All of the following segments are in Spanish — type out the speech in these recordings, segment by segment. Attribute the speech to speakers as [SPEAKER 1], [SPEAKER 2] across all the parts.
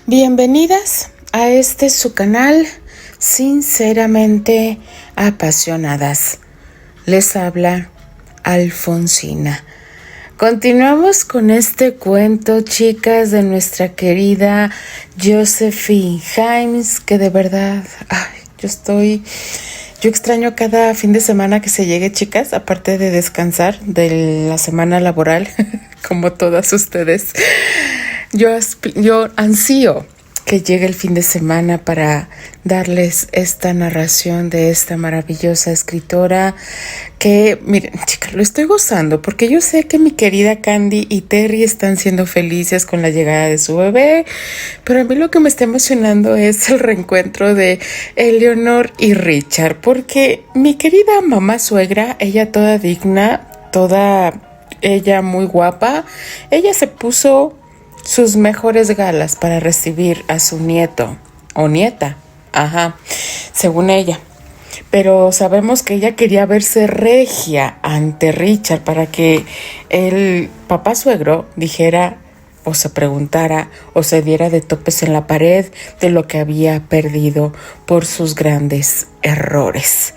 [SPEAKER 1] Bienvenidas a este su canal Sinceramente Apasionadas. Les habla Alfonsina. Continuamos con este cuento, chicas, de nuestra querida Josephine Himes, que de verdad, yo extraño cada fin de semana que se llegue, chicas, aparte de descansar de la semana laboral, como todas ustedes. Yo ansío que llegue el fin de semana para darles esta narración de esta maravillosa escritora que, miren, chicas, lo estoy gozando porque yo sé que mi querida Candy y Terry están siendo felices con la llegada de su bebé, pero a mí lo que me está emocionando es el reencuentro de Eleanor y Richard, porque mi querida mamá suegra, ella toda digna, ella muy guapa, ella se puso sus mejores galas para recibir a su nieto o nieta, según ella. Pero sabemos que ella quería verse regia ante Richard para que el papá suegro dijera o se preguntara o se diera de topes en la pared de lo que había perdido por sus grandes errores.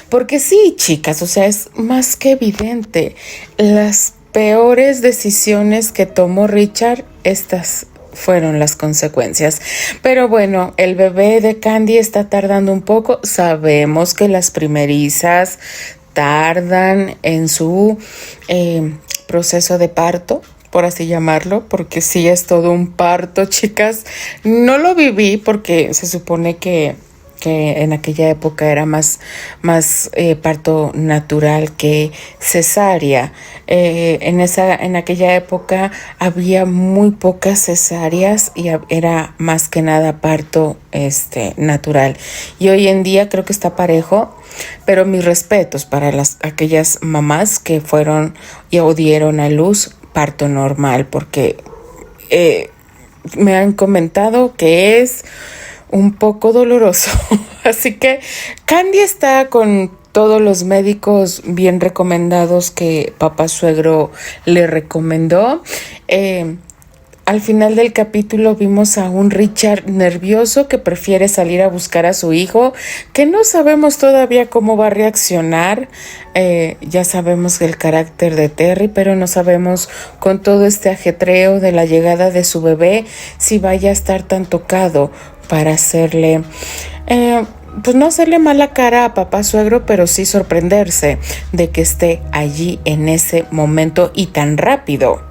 [SPEAKER 1] Porque sí, chicas, es más que evidente, las peores decisiones que tomó Richard, estas fueron las consecuencias. Pero bueno, el bebé de Candy está tardando un poco. Sabemos que las primerizas tardan en su proceso de parto, por así llamarlo, porque sí es todo un parto, chicas. No lo viví porque se supone que en aquella época era más parto natural que cesárea. En aquella época había muy pocas cesáreas y era más que nada parto natural. Y hoy en día creo que está parejo, pero mis respetos para aquellas mamás que fueron o dieron a luz parto normal, porque me han comentado que es un poco doloroso. Así que Candy está con todos los médicos bien recomendados que papá suegro le recomendó. Al final del capítulo vimos a un Richard nervioso que prefiere salir a buscar a su hijo, que no sabemos todavía cómo va a reaccionar. Ya sabemos el carácter de Terry, pero no sabemos con todo este ajetreo de la llegada de su bebé si vaya a estar tan tocado para hacerle, no hacerle mala cara a papá suegro, pero sí sorprenderse de que esté allí en ese momento y tan rápido.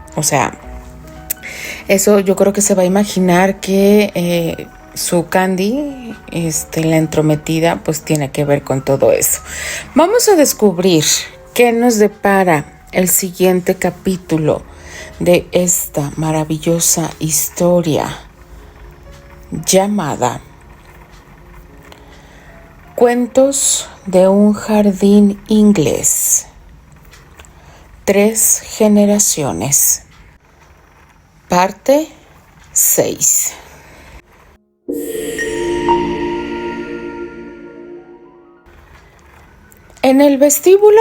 [SPEAKER 1] Eso yo creo que se va a imaginar que su Candy, la entrometida, pues tiene que ver con todo eso. Vamos a descubrir qué nos depara el siguiente capítulo de esta maravillosa historia llamada Cuentos de un jardín inglés. 3 generaciones. Parte 6. En el vestíbulo,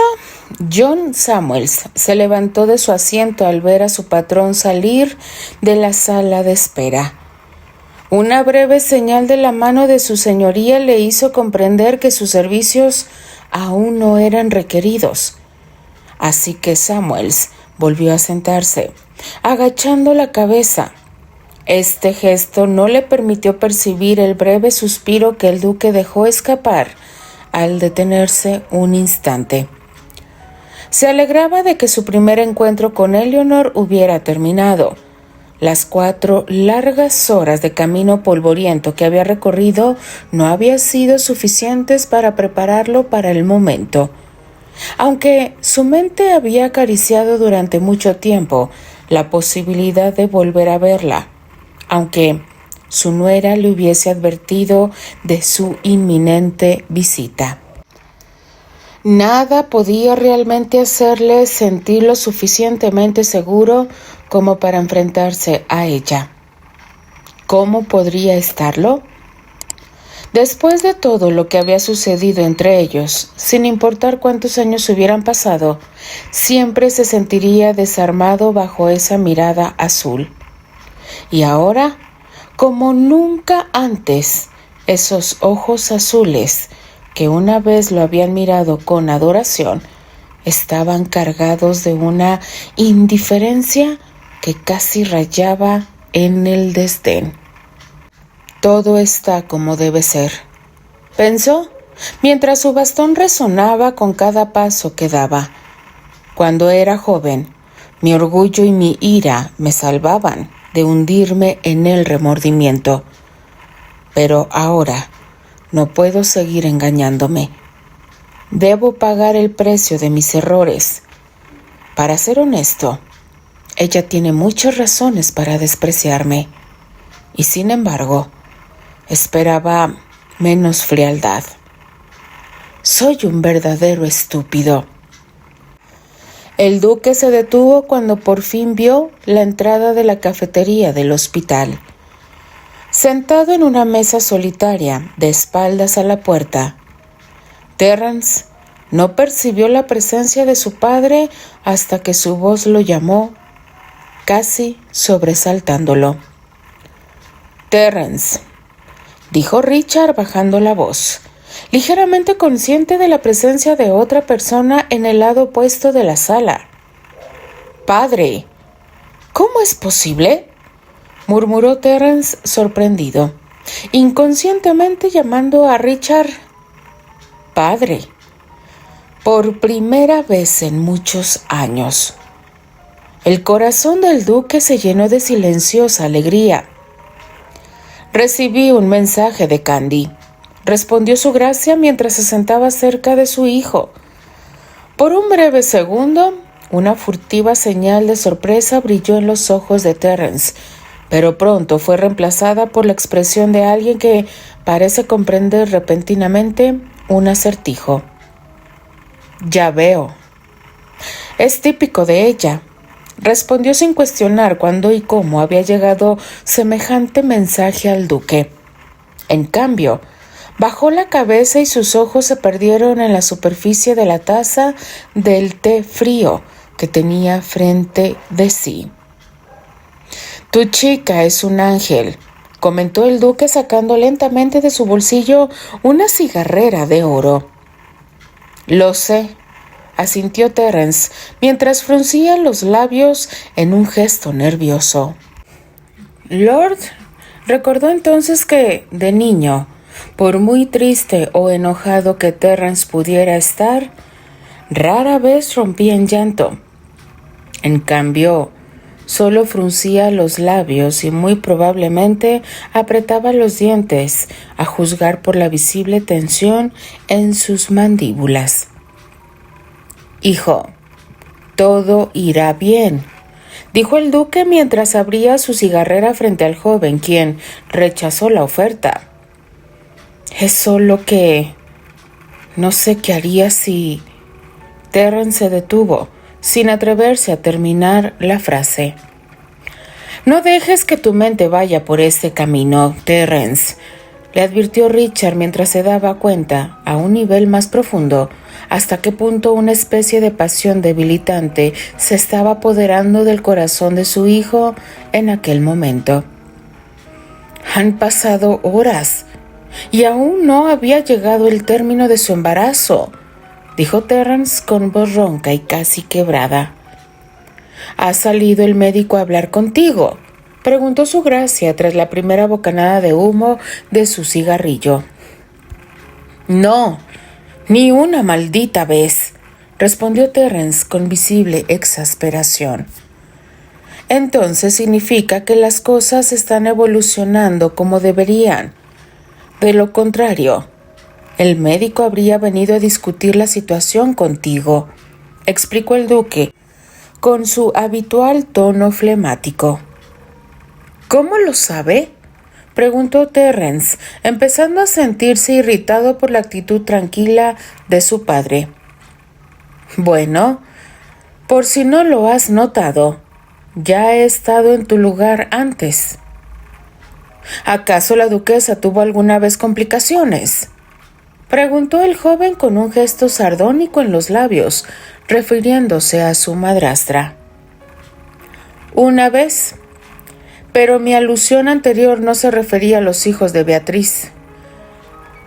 [SPEAKER 1] John Samuels se levantó de su asiento al ver a su patrón salir de la sala de espera. Una breve señal de la mano de su señoría le hizo comprender que sus servicios aún no eran requeridos. Así que Samuels volvió a sentarse, agachando la cabeza. Este gesto no le permitió percibir el breve suspiro que el duque dejó escapar al detenerse un instante. Se alegraba de que su primer encuentro con Eleanor hubiera terminado. Las 4 largas horas de camino polvoriento que había recorrido no habían sido suficientes para prepararlo para el momento. Aunque su mente había acariciado durante mucho tiempo la posibilidad de volver a verla, aunque su nuera le hubiese advertido de su inminente visita. Nada podía realmente hacerle sentir lo suficientemente seguro como para enfrentarse a ella. ¿Cómo podría estarlo? Después de todo lo que había sucedido entre ellos, sin importar cuántos años hubieran pasado, siempre se sentiría desarmado bajo esa mirada azul. Y ahora, Como nunca antes, esos ojos azules, que una vez lo habían mirado con adoración, estaban cargados de una indiferencia que casi rayaba en el desdén. Todo está como debe ser, pensó, mientras su bastón resonaba con cada paso que daba. Cuando era joven, mi orgullo y mi ira me salvaban de hundirme en el remordimiento. Pero ahora no puedo seguir engañándome. Debo pagar el precio de mis errores. Para ser honesto, ella tiene muchas razones para despreciarme. Y sin embargo, esperaba menos frialdad. Soy un verdadero estúpido. El duque se detuvo cuando por fin vio la entrada de la cafetería del hospital. Sentado en una mesa solitaria, de espaldas a la puerta, Terrence no percibió la presencia de su padre hasta que su voz lo llamó, casi sobresaltándolo. «Terrence», dijo Richard bajando la voz, ligeramente consciente de la presencia de otra persona en el lado opuesto de la sala. «Padre, ¿cómo es posible?», murmuró Terrence sorprendido, inconscientemente llamando a Richard padre, por primera vez en muchos años. El corazón del duque se llenó de silenciosa alegría. «Recibí un mensaje de Candy», respondió su gracia mientras se sentaba cerca de su hijo. Por un breve segundo, una furtiva señal de sorpresa brilló en los ojos de Terrence, pero pronto fue reemplazada por la expresión de alguien que parece comprender repentinamente un acertijo. «Ya veo. Es típico de ella», respondió sin cuestionar cuándo y cómo había llegado semejante mensaje al duque. En cambio, bajó la cabeza y sus ojos se perdieron en la superficie de la taza del té frío que tenía frente de sí. «Tu chica es un ángel», comentó el duque sacando lentamente de su bolsillo una cigarrera de oro. «Lo sé», asintió Terrence, mientras fruncía los labios en un gesto nervioso. Lord recordó entonces que, de niño, por muy triste o enojado que Terrence pudiera estar, rara vez rompía en llanto. En cambio, solo fruncía los labios y muy probablemente apretaba los dientes, a juzgar por la visible tensión en sus mandíbulas. «Hijo, todo irá bien», dijo el duque mientras abría su cigarrera frente al joven, quien rechazó la oferta. «Es solo que no sé qué haría si...» Terrence se detuvo, sin atreverse a terminar la frase. «No dejes que tu mente vaya por este camino, Terrence», le advirtió Richard mientras se daba cuenta, a un nivel más profundo, hasta qué punto una especie de pasión debilitante se estaba apoderando del corazón de su hijo en aquel momento. «Han pasado horas y aún no había llegado el término de su embarazo», dijo Terrence con voz ronca y casi quebrada. «¿Ha salido el médico a hablar contigo?», preguntó su gracia tras la primera bocanada de humo de su cigarrillo. «No, ni una maldita vez», respondió Terrence con visible exasperación. «Entonces significa que las cosas están evolucionando como deberían. De lo contrario, el médico habría venido a discutir la situación contigo», explicó el duque con su habitual tono flemático. «¿Cómo lo sabe?», preguntó Terrence, empezando a sentirse irritado por la actitud tranquila de su padre. «Bueno, por si no lo has notado, ya he estado en tu lugar antes». «¿Acaso la duquesa tuvo alguna vez complicaciones?», preguntó el joven con un gesto sardónico en los labios, refiriéndose a su madrastra. «Una vez, pero mi alusión anterior no se refería a los hijos de Beatriz.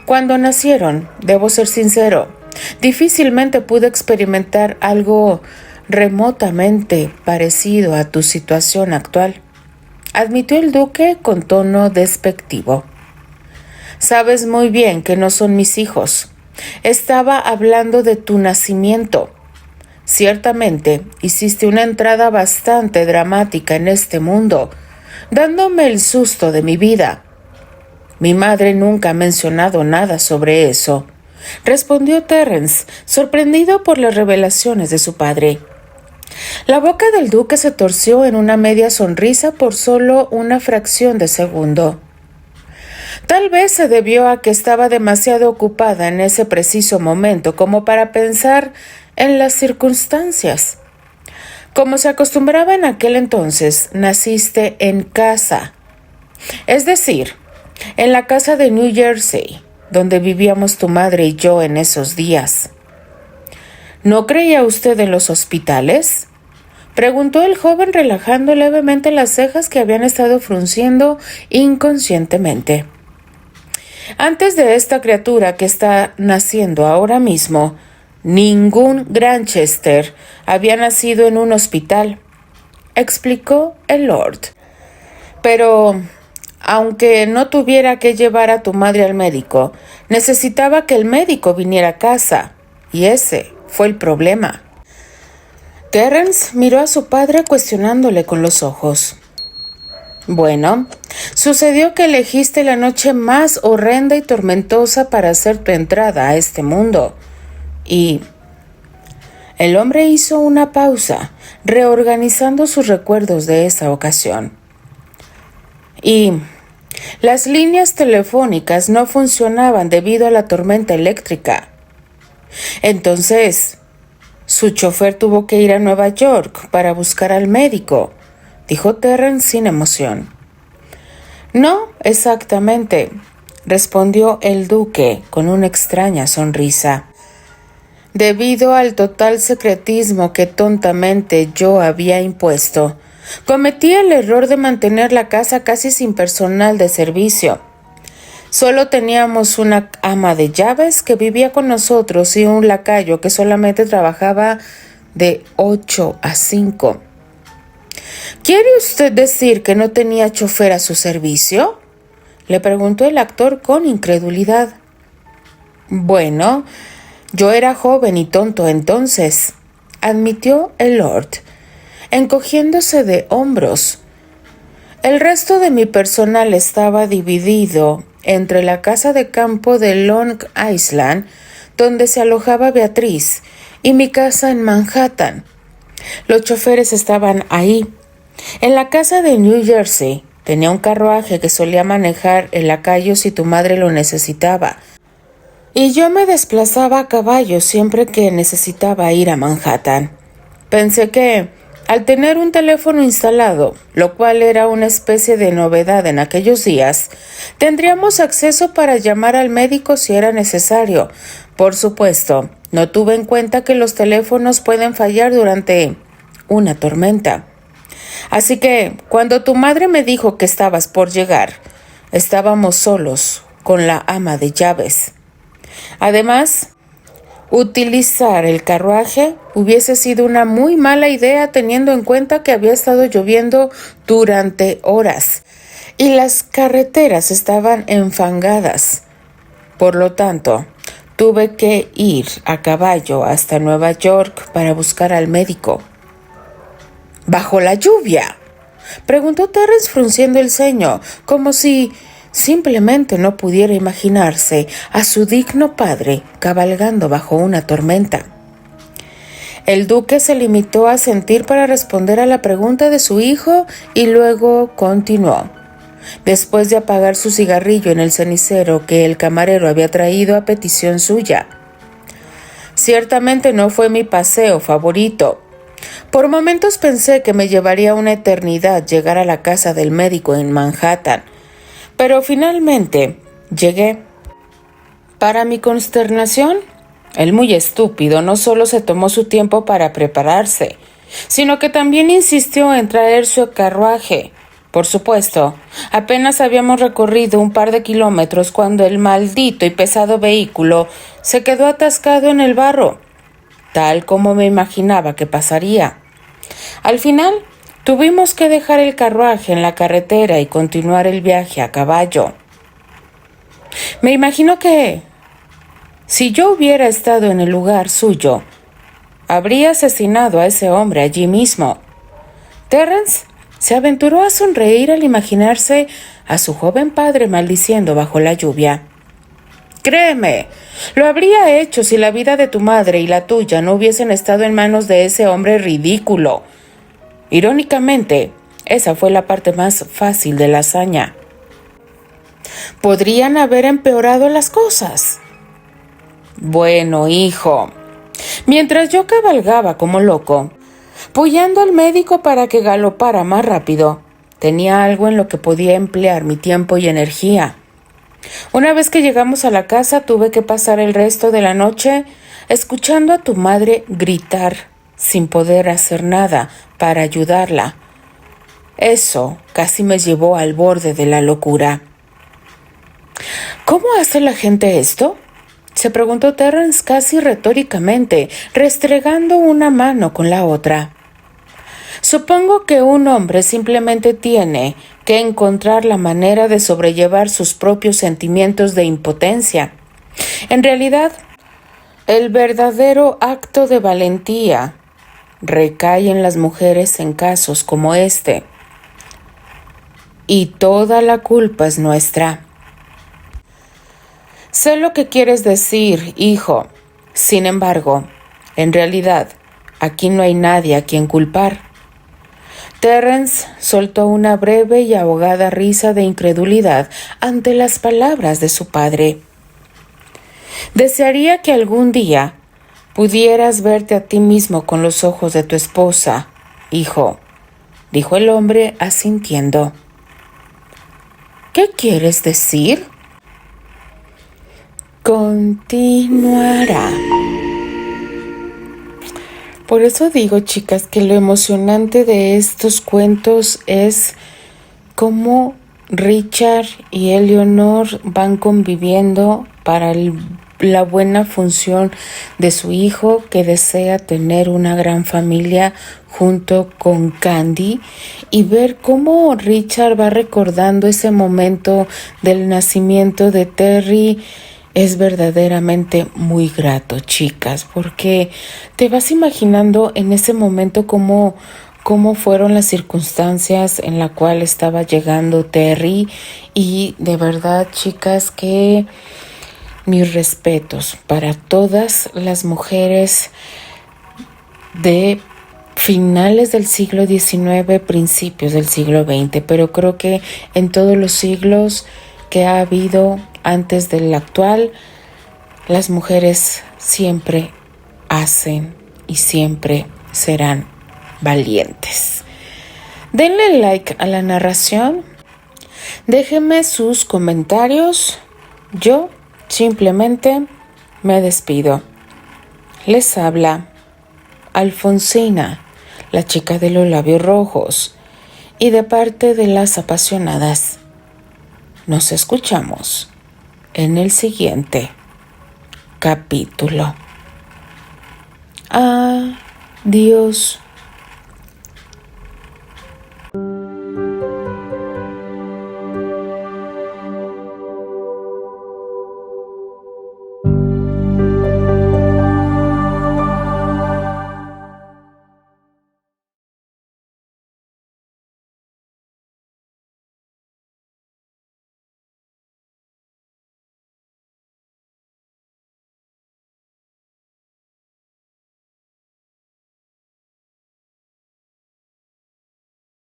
[SPEAKER 1] Cuando nacieron, debo ser sincero, difícilmente pude experimentar algo remotamente parecido a tu situación actual, admitió el duque con tono despectivo. Sabes muy bien que no son mis hijos. Estaba hablando de tu nacimiento. Ciertamente, hiciste una entrada bastante dramática en este mundo, dándome el susto de mi vida. Mi madre nunca ha mencionado nada sobre eso, respondió Terence, sorprendido por las revelaciones de su padre. La boca del duque se torció en una media sonrisa por solo una fracción de segundo. Tal vez se debió a que estaba demasiado ocupada en ese preciso momento como para pensar en las circunstancias. Como se acostumbraba en aquel entonces, naciste en casa, es decir, en la casa de New Jersey, donde vivíamos tu madre y yo en esos días. ¿No creía usted en los hospitales?, preguntó el joven relajando levemente las cejas que habían estado frunciendo inconscientemente. Antes de esta criatura que está naciendo ahora mismo, ningún Granchester había nacido en un hospital, explicó el Lord. Pero, aunque no tuviera que llevar a tu madre al médico, necesitaba que el médico viniera a casa, y ese fue el problema. Terence miró a su padre cuestionándole con los ojos. Bueno, sucedió que elegiste la noche más horrenda y tormentosa para hacer tu entrada a este mundo. Y el hombre hizo una pausa, reorganizando sus recuerdos de esa ocasión. Y las líneas telefónicas no funcionaban debido a la tormenta eléctrica. Entonces, su chofer tuvo que ir a Nueva York para buscar al médico, dijo Terence sin emoción. No, exactamente, respondió el duque con una extraña sonrisa. Debido al total secretismo que tontamente yo había impuesto, cometí el error de mantener la casa casi sin personal de servicio. Solo teníamos una ama de llaves que vivía con nosotros y un lacayo que solamente trabajaba de 8 a 5. ¿Quiere usted decir que no tenía chofer a su servicio?, le preguntó el actor con incredulidad. Bueno, yo era joven y tonto entonces, admitió el Lord, encogiéndose de hombros. El resto de mi personal estaba dividido entre la casa de campo de Long Island, donde se alojaba Beatriz, y mi casa en Manhattan. Los choferes estaban ahí. En la casa de New Jersey tenía un carruaje que solía manejar el lacayo si tu madre lo necesitaba, y yo me desplazaba a caballo siempre que necesitaba ir a Manhattan. Pensé que, al tener un teléfono instalado, lo cual era una especie de novedad en aquellos días, tendríamos acceso para llamar al médico si era necesario. Por supuesto, no tuve en cuenta que los teléfonos pueden fallar durante una tormenta. Así que, cuando tu madre me dijo que estabas por llegar, estábamos solos con la ama de llaves. Además, utilizar el carruaje hubiese sido una muy mala idea teniendo en cuenta que había estado lloviendo durante horas y las carreteras estaban enfangadas. Por lo tanto, tuve que ir a caballo hasta Nueva York para buscar al médico. ¿Bajo la lluvia?, preguntó Terence frunciendo el ceño, como si simplemente no pudiera imaginarse a su digno padre cabalgando bajo una tormenta. El duque se limitó a asentir para responder a la pregunta de su hijo y luego continuó, después de apagar su cigarrillo en el cenicero que el camarero había traído a petición suya. Ciertamente no fue mi paseo favorito. Por momentos pensé que me llevaría una eternidad llegar a la casa del médico en Manhattan, pero finalmente llegué. Para mi consternación, el muy estúpido no solo se tomó su tiempo para prepararse, sino que también insistió en traer su carruaje. Por supuesto, apenas habíamos recorrido un par de kilómetros cuando el maldito y pesado vehículo se quedó atascado en el barro, tal como me imaginaba que pasaría. Al final, tuvimos que dejar el carruaje en la carretera y continuar el viaje a caballo. Me imagino que, si yo hubiera estado en el lugar suyo, habría asesinado a ese hombre allí mismo. Terrence se aventuró a sonreír al imaginarse a su joven padre maldiciendo bajo la lluvia. Créeme, lo habría hecho si la vida de tu madre y la tuya no hubiesen estado en manos de ese hombre ridículo. Irónicamente, esa fue la parte más fácil de la hazaña. Podrían haber empeorado las cosas. Bueno, hijo, mientras yo cabalgaba como loco, puyando al médico para que galopara más rápido, tenía algo en lo que podía emplear mi tiempo y energía. Una vez que llegamos a la casa, tuve que pasar el resto de la noche escuchando a tu madre gritar sin poder hacer nada para ayudarla. Eso casi me llevó al borde de la locura. ¿Cómo hace la gente esto?, se preguntó Terrence casi retóricamente, restregando una mano con la otra. Supongo que un hombre simplemente tiene que encontrar la manera de sobrellevar sus propios sentimientos de impotencia. En realidad, el verdadero acto de valentía recae en las mujeres en casos como este. Y toda la culpa es nuestra. Sé lo que quieres decir, hijo. Sin embargo, en realidad, aquí no hay nadie a quien culpar. Terrence soltó una breve y ahogada risa de incredulidad ante las palabras de su padre. Desearía que algún día pudieras verte a ti mismo con los ojos de tu esposa, hijo, dijo el hombre asintiendo. ¿Qué quieres decir? Continuará. Por eso digo, chicas, que lo emocionante de estos cuentos es cómo Richard y Eleanor van conviviendo para la buena función de su hijo, que desea tener una gran familia junto con Candy, y ver cómo Richard va recordando ese momento del nacimiento de Terry. Es verdaderamente muy grato, chicas, porque te vas imaginando en ese momento cómo fueron las circunstancias en la cual estaba llegando Terry, y de verdad, chicas, que mis respetos para todas las mujeres de finales del siglo XIX, principios del siglo XX, pero creo que en todos los siglos que ha habido antes del actual, las mujeres siempre hacen y siempre serán valientes. Denle like a la narración, déjenme sus comentarios. Yo simplemente me despido. Les habla Alfonsina, la chica de los labios rojos, y de parte de las apasionadas. Nos escuchamos en el siguiente capítulo. Adiós.